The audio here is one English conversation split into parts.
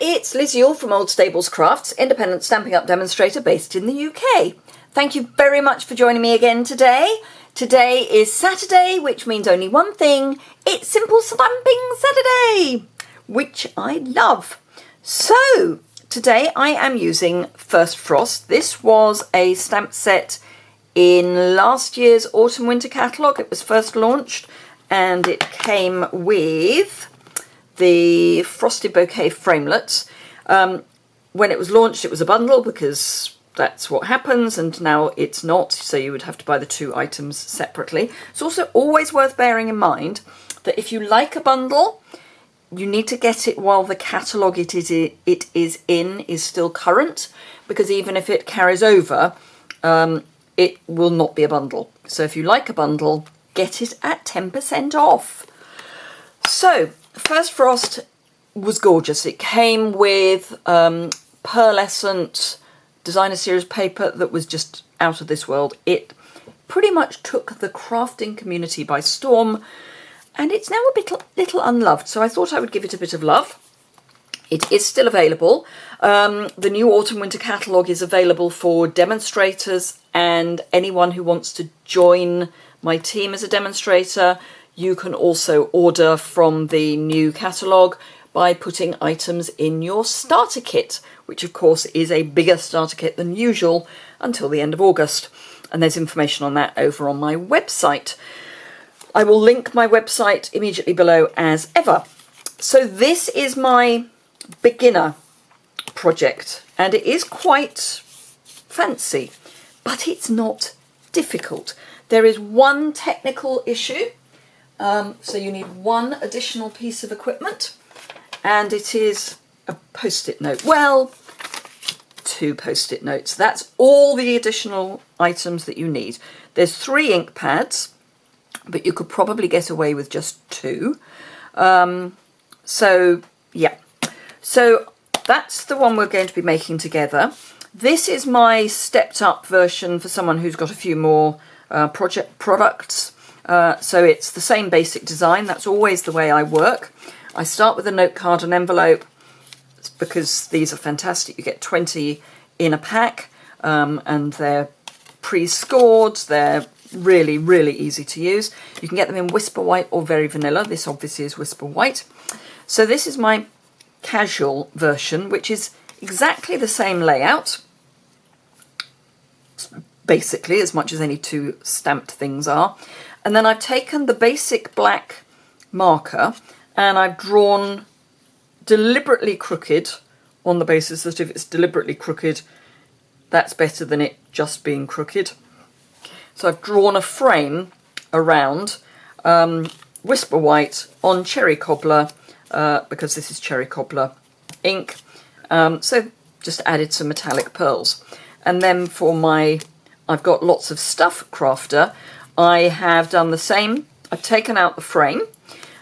it's Liz Yuille from Old Stables Crafts, independent Stampin' Up! Demonstrator based in the UK. Thank you very much for joining me again today. Today is Saturday, which means only one thing. It's Simple Stamping Saturday, which I love. So, today I am using First Frost. This was a stamp set in last year's Autumn Winter catalogue. It was first launched and it came with the Frosted Bouquet framelets. When it was launched, it was a bundle because that's what happens, and now it's not, so you would have to buy the two items separately. It's also always worth bearing in mind that if you like a bundle, you need to get it while the catalogue it is in is still current, because even if it carries over, it will not be a bundle. So if you like a bundle, get it at 10% off. So, First Frost was gorgeous. It came with pearlescent designer series paper that was just out of this world. It pretty much took the crafting community by storm, and it's now a little unloved, so I thought I would give it a bit of love. It is still available. The new Autumn Winter catalogue is available for demonstrators and anyone who wants to join my team as a demonstrator. You can also order from the new catalogue by putting items in your starter kit, which of course is a bigger starter kit than usual until the end of August. And there's information on that over on my website. I will link my website immediately below as ever. So this is my beginner project, and it is quite fancy, but it's not difficult. There is one technical issue. So you need one additional piece of equipment, and it is a post-it note. Well, two post-it notes. That's all the additional items that you need. There's 3 ink pads, but you could probably get away with just 2. So yeah, so that's the one we're going to be making together. This is my stepped up version for someone who's got a few more products. So it's the same basic design. That's always the way I work. I start with a note card and envelope because these are fantastic. You get 20 in a pack, and they're pre-scored. They're really, really easy to use. You can get them in Whisper White or Very Vanilla. This obviously is Whisper White. So this is my casual version, which is exactly the same layout, basically, as much as any 2 stamped things are. And then I've taken the basic black marker and I've drawn deliberately crooked, on the basis that if it's deliberately crooked, that's better than it just being crooked. So I've drawn a frame around Whisper White on Cherry Cobbler, because this is Cherry Cobbler ink. So just added some metallic pearls. And then for my, I've got lots of stuff crafter, I have done the same. I've taken out the frame,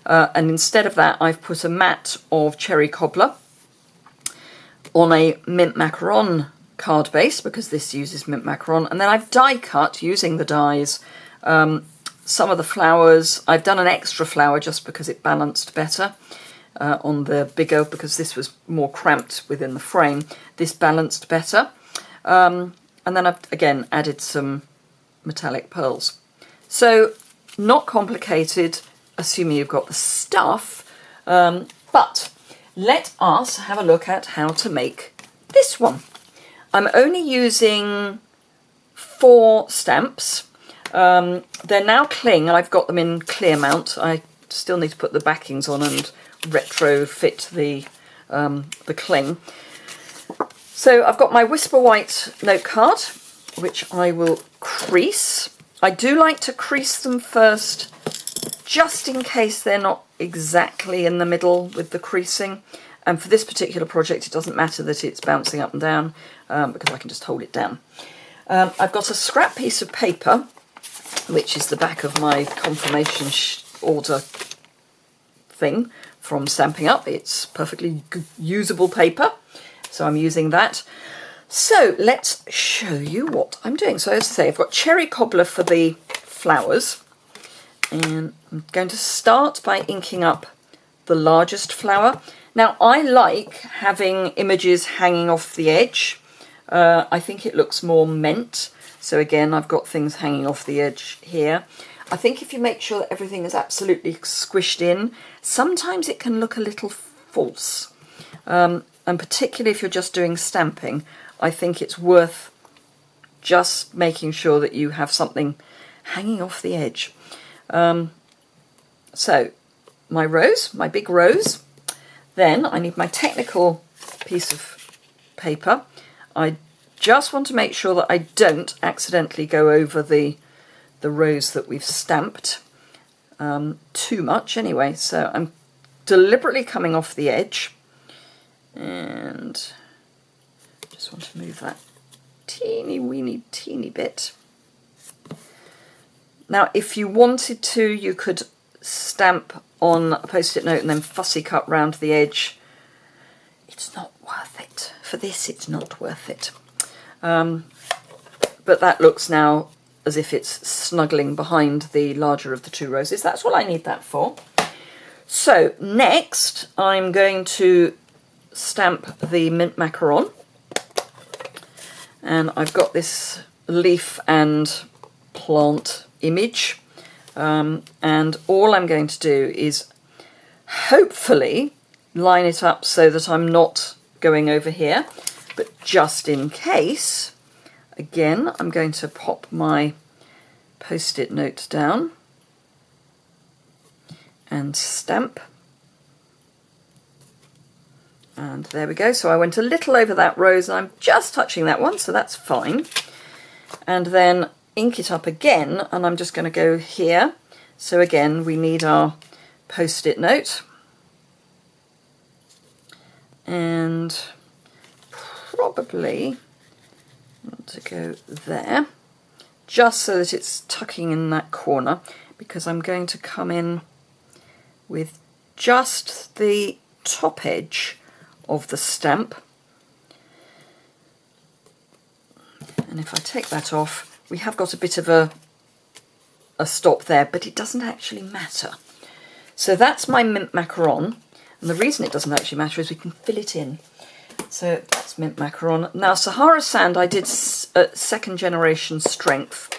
and instead of that I've put a mat of Cherry Cobbler on a mint macaron card base, because this uses mint macaron, and then I've die cut using the dies some of the flowers. I've done an extra flower just because it balanced better on the bigger, because this was more cramped within the frame. This balanced better, and then I've again added some metallic pearls. So, not complicated, assuming you've got the stuff, but let us have a look at how to make this one. I'm only using 4 stamps. They're now cling, and I've got them in clear mount. I still need to put the backings on and retrofit the cling. So I've got my Whisper White note card, which I will crease. I do like to crease them first, just in case they're not exactly in the middle with the creasing. And for this particular project, it doesn't matter that it's bouncing up and down, because I can just hold it down. I've got a scrap piece of paper, which is the back of my confirmation order thing from Stampin' Up. It's perfectly usable paper, so I'm using that. So let's show you what I'm doing. So as I say, I've got Cherry Cobbler for the flowers, and I'm going to start by inking up the largest flower. Now I like having images hanging off the edge. I think it looks more meant. So again, I've got things hanging off the edge here. I think if you make sure that everything is absolutely squished in, sometimes it can look a little false. And particularly if you're just doing stamping, I think it's worth just making sure that you have something hanging off the edge. So my rose, my big rose. Then I need my technical piece of paper. I just want to make sure that I don't accidentally go over the rose that we've stamped too much anyway. So I'm deliberately coming off the edge, and just want to move that teeny bit. Now if you wanted to, you could stamp on a post-it note and then fussy cut round the edge. It's not worth it. For this, it's not worth it. But that looks now as if it's snuggling behind the larger of the two roses. That's what I need that for. So next, I'm going to stamp the mint macaron. And I've got this leaf and plant image. And all I'm going to do is hopefully line it up so that I'm not going over here, but just in case, again, I'm going to pop my post-it note down and stamp. And there we go. So I went a little over that rose and I'm just touching that one, so that's fine. And then ink it up again, and I'm just going to go here. So again, we need our post-it note, and probably want to go there, just so that it's tucking in that corner, because I'm going to come in with just the top edge of the stamp. And if I take that off, we have got a bit of a stop there, but it doesn't actually matter. So that's my mint macaron, and the reason it doesn't actually matter is we can fill it in. So that's mint macaron. Now Sahara sand I did second generation strength.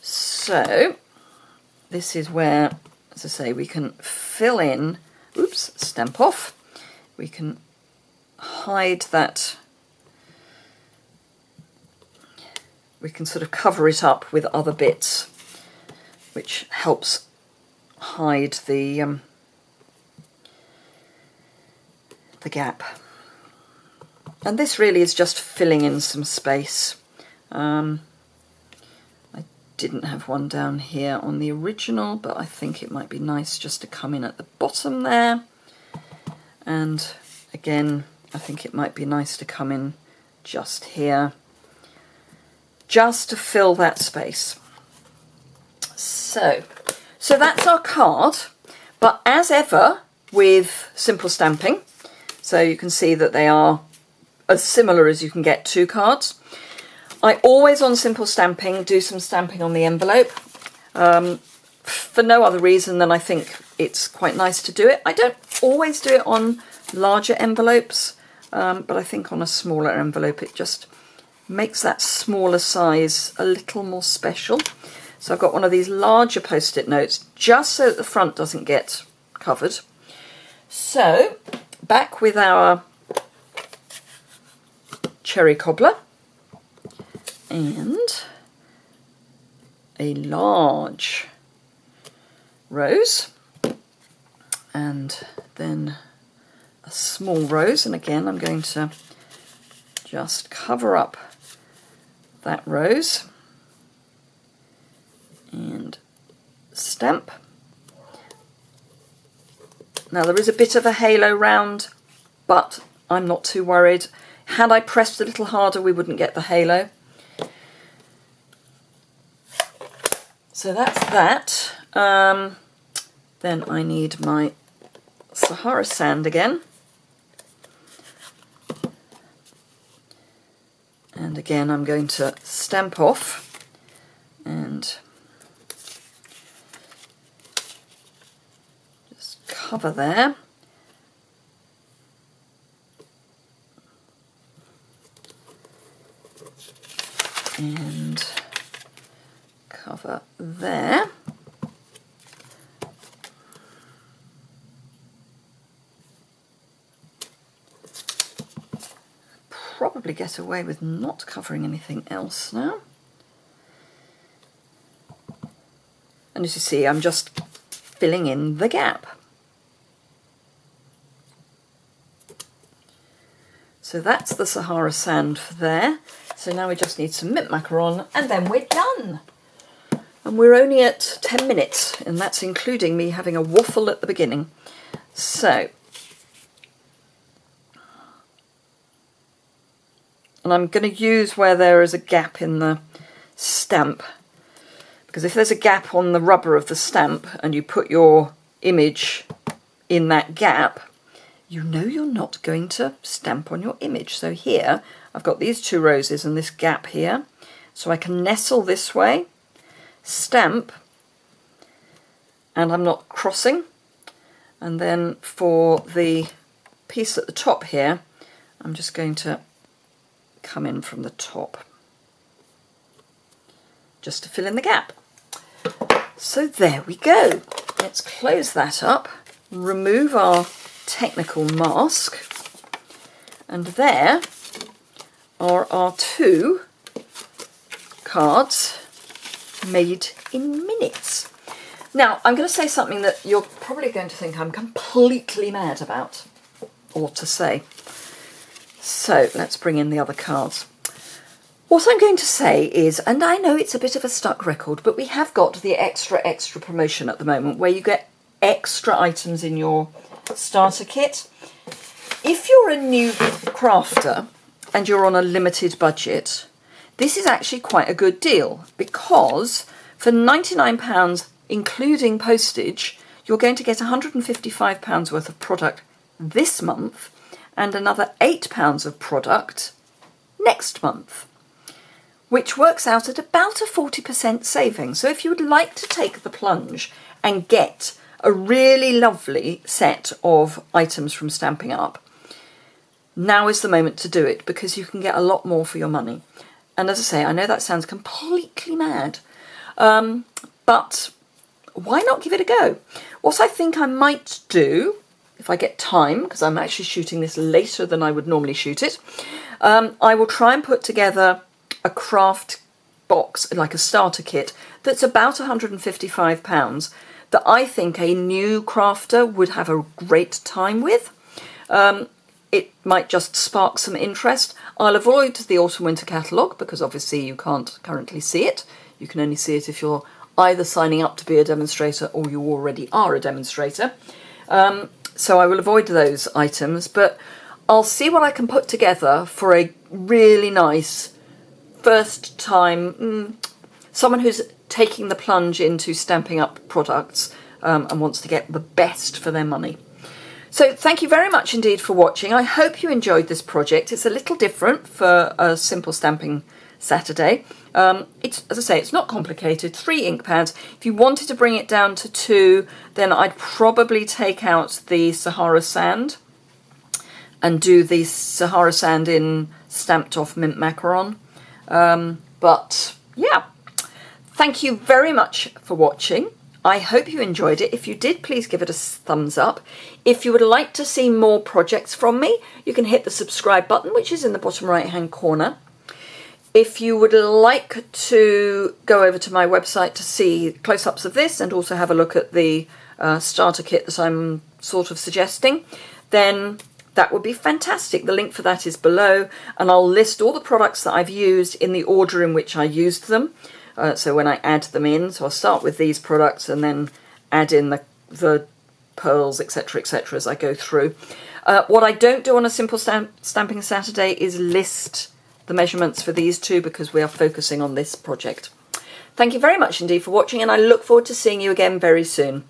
So this is where, as I say, we can fill in, oops, stamp off. We can hide that. We can sort of cover it up with other bits, which helps hide the gap. And this really is just filling in some space. I didn't have one down here on the original, but I think it might be nice just to come in at the bottom there. And again, I think it might be nice to come in just here, just to fill that space. So that's our card, but as ever with simple stamping, so you can see that they are as similar as you can get to cards. I always, on simple stamping, do some stamping on the envelope, for no other reason than I think it's quite nice to do it. I don't always do it on larger envelopes, but I think on a smaller envelope it just makes that smaller size a little more special. So I've got one of these larger post-it notes just so that the front doesn't get covered. So back with our cherry cobbler and a large rose, and then a small rose, and again I'm going to just cover up that rose and stamp. Now there is a bit of a halo round, but I'm not too worried. Had I pressed a little harder, we wouldn't get the halo. So that's that. Then I need my Sahara sand again. And again, I'm going to stamp off and just cover there. and cover there. Probably get away with not covering anything else now. And as you see, I'm just filling in the gap. So that's the Sahara sand for there. So now we just need some mint macaron and then we're done. And we're only at 10 minutes, and that's including me having a waffle at the beginning. So, and I'm going to use where there is a gap in the stamp, because if there's a gap on the rubber of the stamp and you put your image in that gap, you know you're not going to stamp on your image. So here I've got these 2 roses and this gap here, so I can nestle this way, stamp, and I'm not crossing. And then for the piece at the top here, I'm just going to come in from the top just to fill in the gap. So there we go. Let's close that up, remove our technical mask, and there are our 2 cards made in minutes. Now I'm going to say something that you're probably going to think I'm completely mad about, or to say. So let's bring in the other cards. What I'm going to say is, and I know it's a bit of a stuck record, but we have got the extra promotion at the moment where you get extra items in your starter kit. If you're a new crafter and you're on a limited budget, this is actually quite a good deal, because for £99 including postage, you're going to get £155 worth of product this month and another £8 of product next month, which works out at about a 40% saving. So if you would like to take the plunge and get a really lovely set of items from Stampin' Up, now is the moment to do it, because you can get a lot more for your money. And as I say, I know that sounds completely mad, but why not give it a go? What I think I might do, if I get time, because I'm actually shooting this later than I would normally shoot it, I will try and put together a craft box, like a starter kit, that's about £155, that I think a new crafter would have a great time with. It might just spark some interest. I'll avoid the autumn-winter catalogue, because obviously you can't currently see it. You can only see it if you're either signing up to be a demonstrator or you already are a demonstrator. So I will avoid those items, but I'll see what I can put together for a really nice first time, someone who's taking the plunge into Stampin' Up products and wants to get the best for their money. So thank you very much indeed for watching. I hope you enjoyed this project. It's a little different for a simple stamping Saturday. It's, as I say, it's not complicated. 3 ink pads. If you wanted to bring it down to 2, then I'd probably take out the Sahara sand and do the Sahara sand in stamped off mint macaron. But yeah, thank you very much for watching. I hope you enjoyed it. If you did, please give it a thumbs up. If you would like to see more projects from me, you can hit the subscribe button, which is in the bottom right hand corner. If you would like to go over to my website to see close-ups of this and also have a look at the starter kit that I'm sort of suggesting, then that would be fantastic. The link for that is below, and I'll list all the products that I've used in the order in which I used them. So when I add them in, so I'll start with these products and then add in the pearls, etc., as I go through. What I don't do on a simple stamping Saturday is list the measurements for these 2, because we are focusing on this project. Thank you very much indeed for watching, and I look forward to seeing you again very soon.